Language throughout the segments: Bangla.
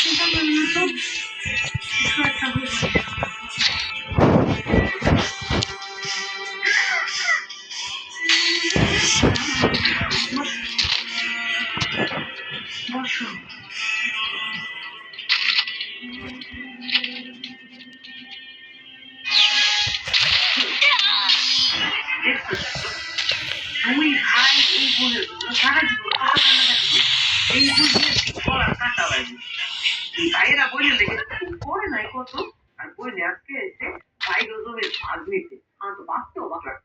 চিন্তা করি না তো কিছু একটা হয়েছে। বসো। তুমি ভাই এই বলে সারা জীবন কত কান্না কাটবে এই বুঝলে বলার কাটা লাগবে ভাইয়েরা বললে দেখে করে নাই কত আর বললে আজকে এসে ভাই জমির ভাগ নিতে আমার তো বাঁচতেও বাঁচলাম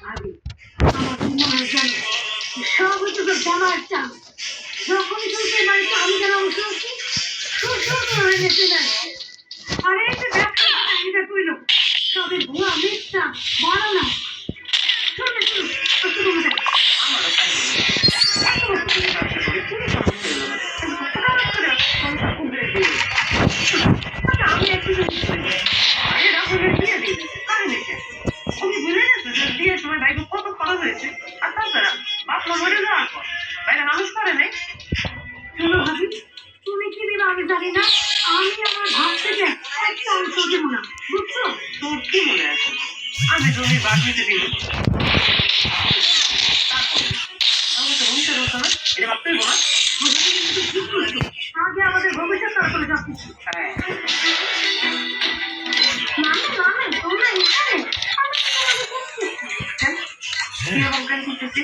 ভাবি আমার কি মনে হয় জানো সব হচ্ছে তো জানার চান যখনই চলছে বাড়িতে আমি যেন অংশ আছি হয়ে গেছে যাচ্ছে আরে এই যে ব্যবসা এটা তুইল সবে ভুয়া মিথ্যা বড় না চলে চলো আমারও তাই আমি একটু বিয়ের সময় ভাইকে কত খরচ হয়েছে আর তাছাড়া বাপমা মরে যাওয়ার পর ভাইরা মানুষ করে নাই শুনো ভাবি তুমি কি দিবা আমি জানি না আমি আমার ভাব থেকে একটা অংশ দেব না বুঝছো তোর কি মনে আছে আমি জমি ভাগ নিতে দিব এটা ভাবতেই বলা আগে আমাদের ভবিষ্যৎ তারপরে সব কিছু তোমরা এখানে অজ্ঞান করতেছি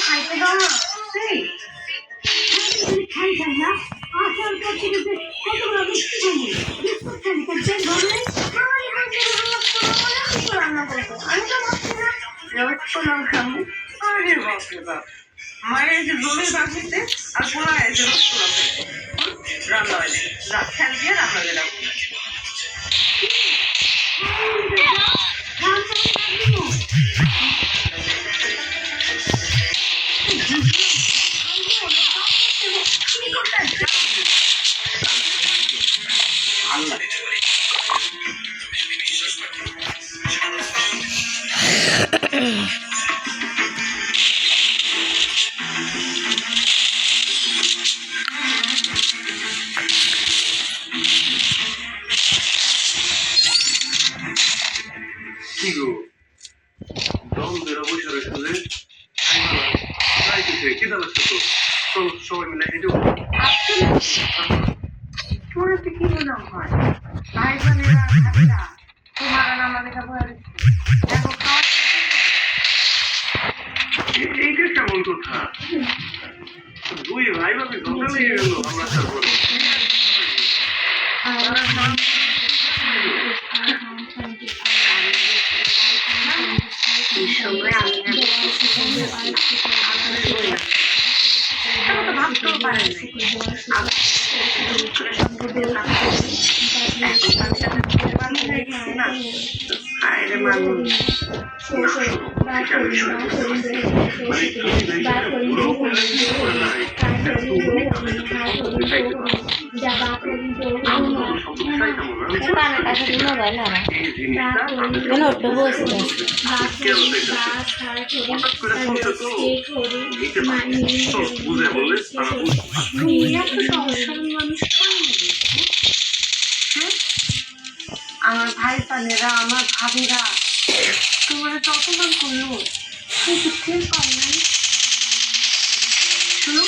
খাইতে দাও না খাই খাই না আসার পর থেকে যে কতগুলো মিষ্টি রান্না করবো আমি তো ভাবছি না পোলাও খাবো আরে বাপরে বাপ মায়ের যে জমির বাকিতে আর পোলা এসে রান্না হয়নি খেয়াল গিয়ে রান্না দিলাম সবাই মিলে হেঁটে তোমার কি মনে হয় ভাই বোনেরা ভাবিরা তোমার নাম লেখা বলে দেখো এইটা কেমন কথা দুই ভাই ভাবি ঝগড়া লেগে গেল আমরা তারপরে ভাবতেও পারেন আমার ভাই বোনেরা আমার ভাবিরা তোমার তো অপমান করলো কিন্তু ফের পাই নাই শুনো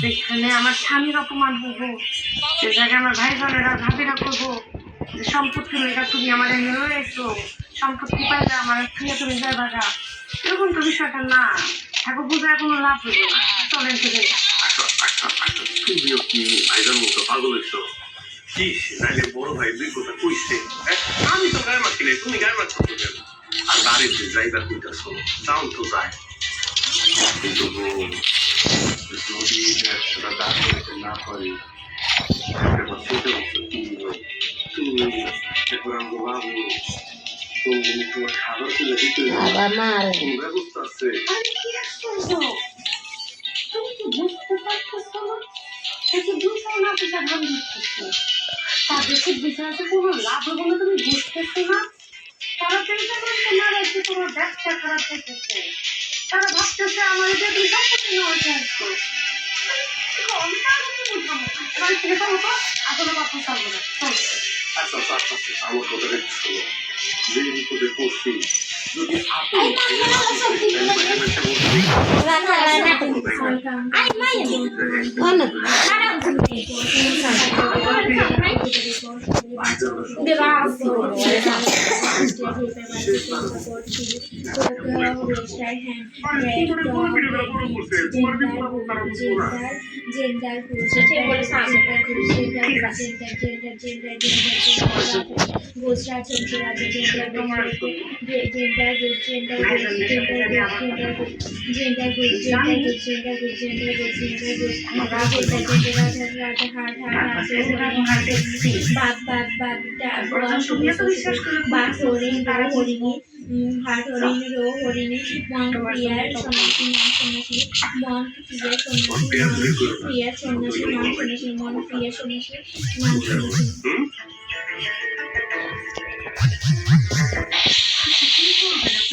সেখানে আমার স্বামীর অপমান করবো সে জায়গায় আমার ভাই বোনেরা ভাবিরা করবো যে সম্পত্তি লেখা তুমি আমার এনে রয়েছো সম্পত্তি পাইলে আমার থেকে তুমি যাইবা গা এরকম তো বিষয়টা না ঠাকুর পূজায় কোনো লাভ হইব না চলেন থেকে তুমিও কি ভাইজার মতো পাগল হইছো কি নাইলে বড় ভাই দুই কথা কইছে আমি তো গায়ে মারছি নাই তুমি গায়ে মারছো কেন আর বাড়ির যে যাইবার কইতাছো যাও তো যায় কিন্তু যদি ব্যবসাটা দাঁড় করতে না পারি তুমি এখন আমাকে বাবু তোমার খাবার তুলে দিতে ব্যবস্থা আছে তুমি কি বুঝতে পারছো না এতে দুশো না টাকা দাম দিচ্ছে তার দেশের বিষয়তে কোনো লাভ হবে না তুমি বুঝতেছো না তারা চিন্তা করছে না যে তোমার ব্যবসা খারাপ হয়েছে তারা ভাবতেছে আমার এটা তুমি সম্পত্তি নেওয়া চাইছো এবার থেকে চলো তো আসলে বাথরুম সারবো না চলো আচ্ছা আচ্ছা আচ্ছা আচ্ছা, আমার কথাটা একটু শোনো। যে বিপদে পড়ছি, যদি আপন ভাইয়ের হাতে তাই বাইরে বসে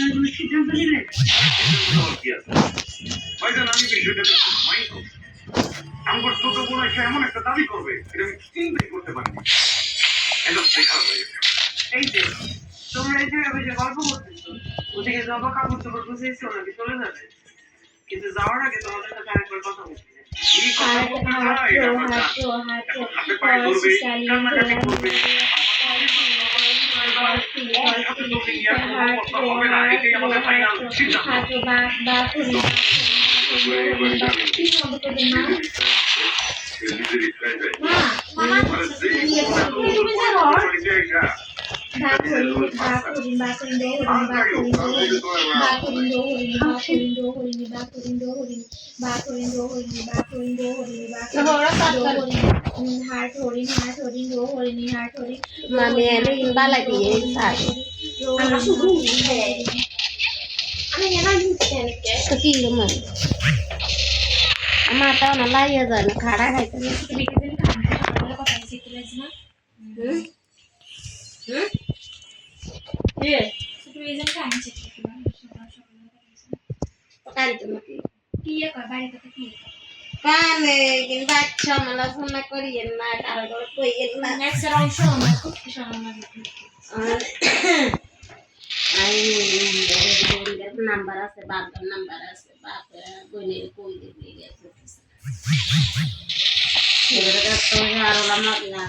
বলছি, সিদ্ধান্ত নিলেন কি আছে ভাইজান, আমি বিষয়টাতে মাইন্ড করছি। আমার ছোট বোন এসে এমন একটা দাবি করবে এটা আমি চিন্তাই করতে পারিনি। একদম খারাপ হয়ে গেছে। এই যে তোমরা এই জায়গায় বসে গল্প করতেছো ওদিকে জবা কাপড় চোপড় বুঝেছি ওনাকে চলে যাবে কিন্তু যাওয়ার আগে তোমাদের সাথে আরেকবার কথা বলছি এই কথা বলতে না এটা আমার না। আপনি পায়ে ধরবে কান্নাকাটি করবে হবে না, এটাই আমাদের ফাইনাল সিদ্ধান্ত। আমার তো না লাগিয়ে যায় না খাড়া খাইতে কানে কিন্তু বাচ্চা মালা ফোন করিয়েন না কারো করে কইয়েন না নাম্বার আছে বাবার নাম্বার আছে বাপ বইনের কই দিয়ে গেছে আরোলা মাগলা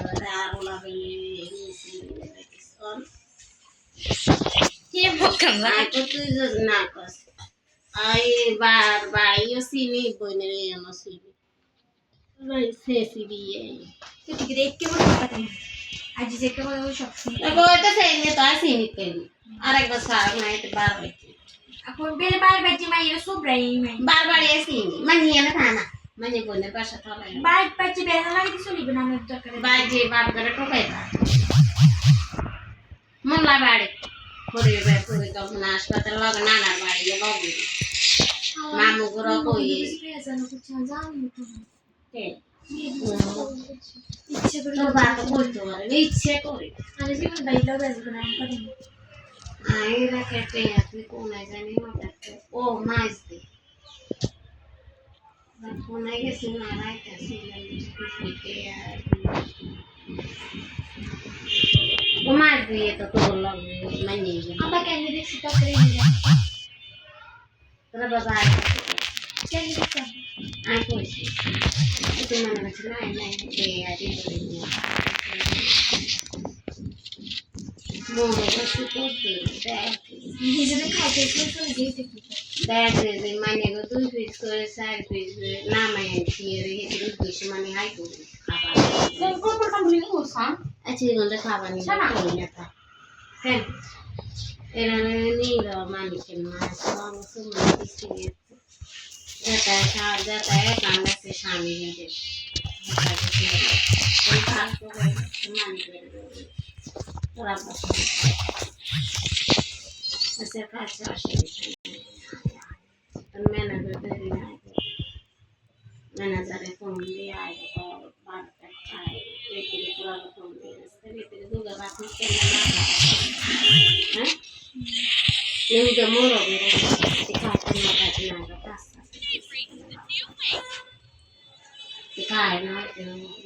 আরোলা তুই না কস আই বার ভাইও চিনি বইনের এমন চিনি শেষি বিয়ে তো সেই তো আর চিনি পেন আরেকবার সার নাই বার হয়েছে বারবার এসি মানিয়ে না থানা মানে বইনের বাসা তলায় বাজে বাপ করে টোকাই মোল্লা বাড়ি পরিবার তখন হাসপাতাল লগে নানার বাড়ি লগে মামু গুলো কই তোর বাপ বলতে পারে ইচ্ছে করে আইরা কেটে আপনি কোনায় জানি ও মাছ দে কোনায় গেছি না রাইতেছি ও মাছ দিয়ে তো তোর লগে মানিয়ে যাবে তোরা বাবা আই কইছি তুই মনে করছি নাই নাই দে আদি করে নিয়ে মোরে বসে করতে দেখ যে মানে গো 2 পিস করে 4 পিস না মানে দিয়ে রেখে দিন কিছু মানে হাই করে খাবার আচ্ছা গন্ধে খাবার নিয়ে না কেন এরা নিল মালিকের মাছ যাতা কান্না সে স্বামী দেশ তোরা আচ্ছা কাছে আসে ম্যানেজারে ফোন দিয়ে আয় বারোটা খায় পুরা ফোন দিয়ে দুগা বাকি হ্যাঁ এমনিতে মরো বেরো খাতে না পাঁচ খায় না